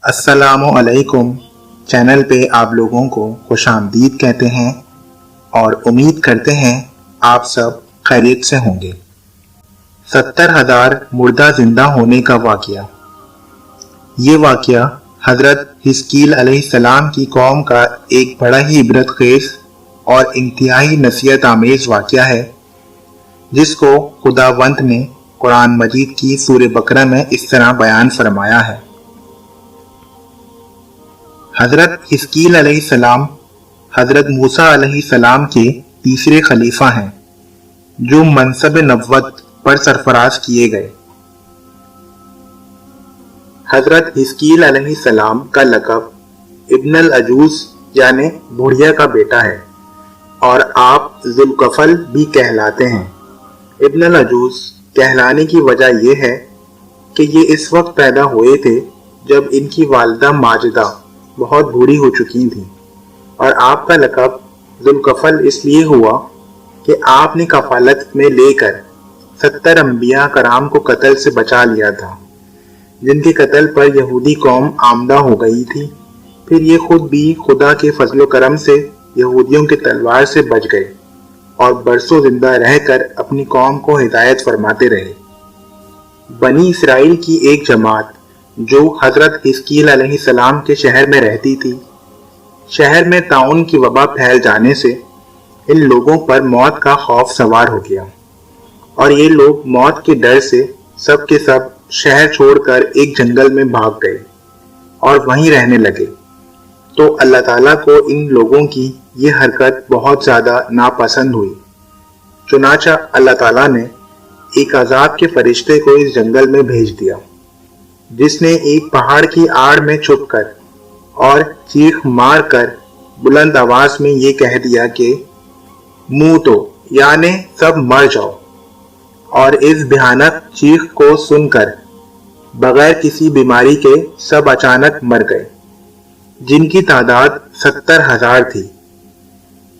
अस्सलामु अलैकुम। चैनल पे आप लोगों को खुश आमदीद कहते हैं और उम्मीद करते हैं आप सब खैरियत से होंगे। 70,000 मुर्दा जिंदा होने का वाक़या। ये वाक़या हज़रत हिस्कील अलैहिस्सलाम की कौम का एक बड़ा ही इबरत खेज़ और इंतहाई नसीहत आमेज़ वाक़या है, जिसको खुदावंद ने कुरान मजीद की सूरह बकरा में इस तरह बयान फरमाया है। हज़रत हिस्कील अलैहिस्सलाम हज़रत मूसा अलैहिस्सलाम के तीसरे खलीफा हैं, जो मनसब नबुव्वत पर सरफराज किए गए। हज़रत हिस्कील अलैहिस्सलाम का लक़ब इब्नुल अजूज यानी बुढ़िया का बेटा है और आप ज़ुल्कफ़ल भी कहलाते हैं। इब्नुल अजूज कहलाने की वजह यह है कि ये इस वक्त पैदा हुए थे जब इनकी वालिदा माजिदा बहुत बूढ़ी हो चुकी थी, और आपका लक़ब ज़ुल्कफ़ल इसलिए हुआ कि आपने कफ़ालत में लेकर 70 अंबिया कराम को कत्ल से बचा लिया था, जिनके कत्ल पर यहूदी कौम आमदा हो गई थी। फिर ये खुद भी खुदा के फजलो करम से यहूदियों के तलवार से बच गए और बरसों जिंदा रहकर अपनी कौम को हिदायत फरमाते रहे। बनी इसराइल की एक जमात जो हज़रत हिस्कील अलैहिस्सलाम के शहर में रहती थी, शहर में ताउन की वबा फैल जाने से इन लोगों पर मौत का खौफ सवार हो गया और ये लोग मौत के डर से सब के सब शहर छोड़कर एक जंगल में भाग गए और वहीं रहने लगे। तो अल्लाह ताला को इन लोगों की ये हरकत बहुत ज़्यादा नापसंद हुई। चुनाचा अल्लाह ताला ने एक अजाब के फरिश्ते को इस जंगल में भेज दिया, जिसने एक पहाड़ की आड़ में छुपकर और चीख मार कर बुलंद आवाज में ये कह दिया कि मुंह तो यानी सब मर जाओ। और इस भयानक चीख को सुनकर बगैर किसी बीमारी के सब अचानक मर गए, जिनकी तादाद 70,000 थी।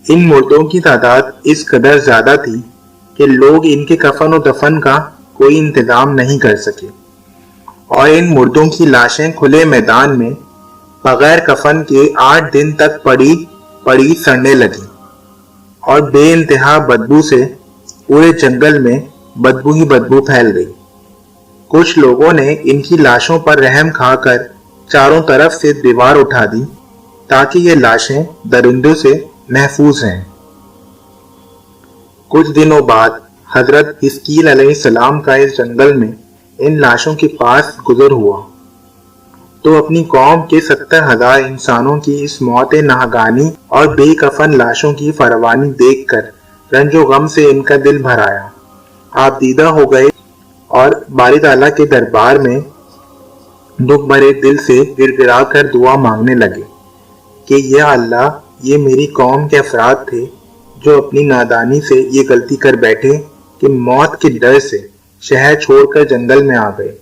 इन मुर्दों की तादाद इस कदर ज्यादा थी कि लोग इनके कफन और दफन का कोई इंतजाम नहीं कर सके और इन मुर्दों की लाशें खुले मैदान में बगैर कफन के 8 दिन तक पड़ी सड़ने लगी और बेइंतहा बदबू से पूरे जंगल में बदबू ही बदबू फैल गई। कुछ लोगों ने इनकी लाशों पर रहम खाकर चारों तरफ से दीवार उठा दी ताकि ये लाशें दरिंदों से महफूज रहें। कुछ दिनों बाद हजरत हिस्कील अलैहिस्सलाम का इस जंगल में इन लाशों के पास गुजर हुआ तो अपनी कौम के 70,000 इंसानों की इस मौत नाहगानी और बेकफन लाशों की फरवानी देखकर रंजो गम से इनका दिल भर आया। आप दीदा हो गए और बारी ताला के दरबार में दुख भरे दिल से गिड़गिड़ा कर दुआ मांगने लगे कि या अल्लाह, ये मेरी कौम के अफराद थे जो अपनी नादानी से ये गलती कर बैठे कि मौत के डर से शहर छोड़कर जंगल में आ गए।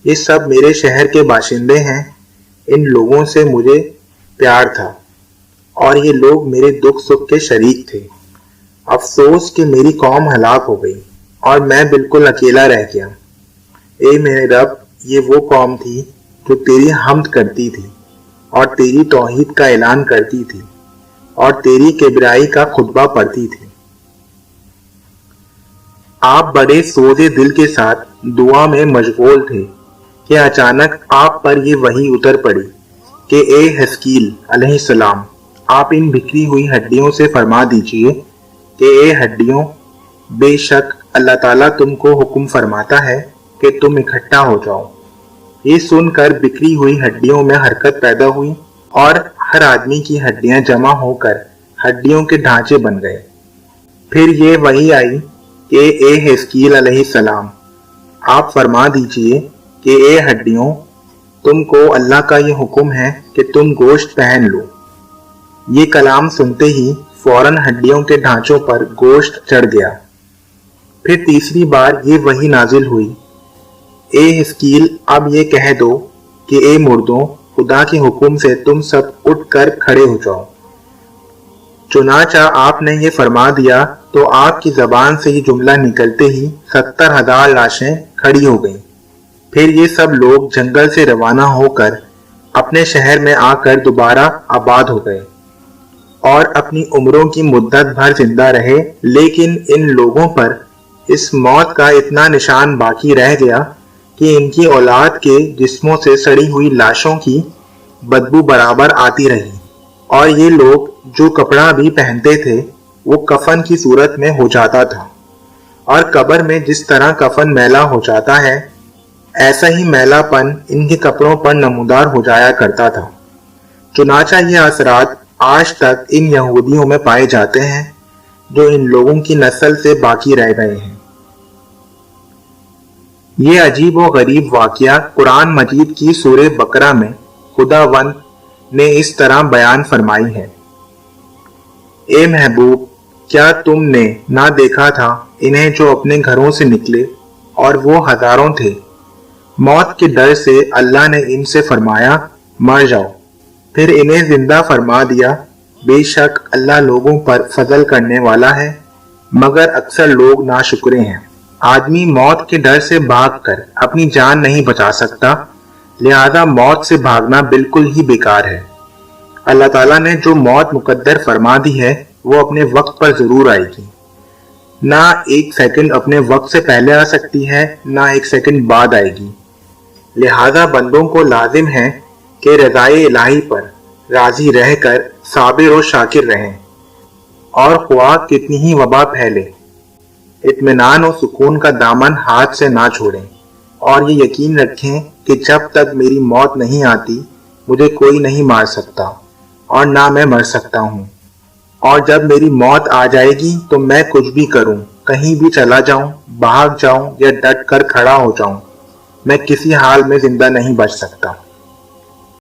ये सब मेरे शहर के बाशिंदे हैं। इन लोगों से मुझे प्यार था और ये लोग मेरे दुख सुख के शरीक थे। अफसोस कि मेरी कौम हलाक हो गई और मैं बिल्कुल अकेला रह गया। ए मेरे रब, ये वो कौम थी जो तेरी हम्द करती थी और तेरी तौहीद का ऐलान करती थी और तेरी किबराई का खुतबा पढ़ती थी। आप बड़े सोजे दिल के साथ दुआ में मशगूल थे कि अचानक आप पर ये वही उतर पड़ी कि ए हिस्कील अलैहिस्सलाम, आप इन बिखरी हुई हड्डियों से फरमा दीजिए कि ए हड्डियों, बेशक अल्लाह ताला तुमको हुक्म फरमाता है कि तुम इकट्ठा हो जाओ। ये सुनकर बिखरी हुई हड्डियों में हरकत पैदा हुई और हर आदमी की हड्डियां जमा होकर हड्डियों के ढांचे बन गए। फिर ये वही आई कि ए हिस्कील अलैहिस्सलाम, आप फरमा दीजिए कि ए हड्डियों, तुमको अल्लाह का ये हुक्म है कि तुम गोश्त पहन लो। ये कलाम सुनते ही फौरन हड्डियों के ढांचों पर गोश्त चढ़ गया। फिर तीसरी बार ये वही नाजिल हुई, ए हिस्कील, अब ये कह दो कि ए मुर्दों, खुदा के हुक्म से तुम सब उठकर खड़े हो जाओ। चुनाचा आपने ये फरमा दिया तो आपकी जबान से ये जुमला निकलते ही 70,000 लाशें खड़ी हो गईं। फिर ये सब लोग जंगल से रवाना होकर اپنے شہر میں آ کر دوبارہ آباد ہو گئے اور اپنی عمروں کی مدت بھر زندہ رہے، لیکن ان لوگوں پر اس موت کا اتنا نشان باقی رہ گیا کہ ان کی اولاد کے جسموں سے سڑی ہوئی لاشوں کی بدبو برابر آتی رہی، اور یہ لوگ جو کپڑا بھی پہنتے تھے وہ کفن کی صورت میں ہو جاتا تھا، اور قبر میں جس طرح کفن میلا ہو جاتا ہے ایسا ہی میلا پن ان کے کپڑوں پر نمودار ہو جایا کرتا تھا۔ چنانچہ یہ اثرات آج تک ان یہودیوں میں پائے جاتے ہیں جو ان لوگوں کی نسل سے باقی رہ گئے ہیں۔ یہ عجیب و غریب واقعہ قرآن مجید کی سورہ بقرہ میں خداوند نے اس طرح بیان فرمائی ہے: اے محبوب، کیا تم نے نہ دیکھا تھا انہیں جو اپنے گھروں سے نکلے اور وہ ہزاروں تھے، موت کے ڈر سے اللہ نے ان سے فرمایا مر جاؤ، پھر انہیں زندہ فرما دیا۔ بے شک اللہ لوگوں پر فضل کرنے والا ہے، مگر اکثر لوگ ناشکرے ہیں۔ آدمی موت کے ڈر سے بھاگ کر اپنی جان نہیں بچا سکتا، لہذا موت سے بھاگنا بالکل ہی بیکار ہے۔ اللہ تعالیٰ نے جو موت مقدر فرما دی ہے وہ اپنے وقت پر ضرور آئے گی، نہ ایک سیکنڈ اپنے وقت سے پہلے آ سکتی ہے، نہ ایک سیکنڈ بعد آئے گی۔ لہذا بندوں کو لازم ہے کہ رضائے الہی پر راضی رہ کر صابر و شاکر رہیں، اور خواہ کتنی ہی وبا پھیلے اطمینان و سکون کا دامن ہاتھ سے نہ چھوڑیں، اور یہ یقین رکھیں کہ جب تک میری موت نہیں آتی مجھے کوئی نہیں مار سکتا اور نہ میں مر سکتا ہوں، اور جب میری موت آ جائے گی تو میں کچھ بھی کروں، کہیں بھی چلا جاؤں، بھاگ جاؤں یا ڈٹ کر کھڑا ہو جاؤں، میں کسی حال میں زندہ نہیں بچ سکتا۔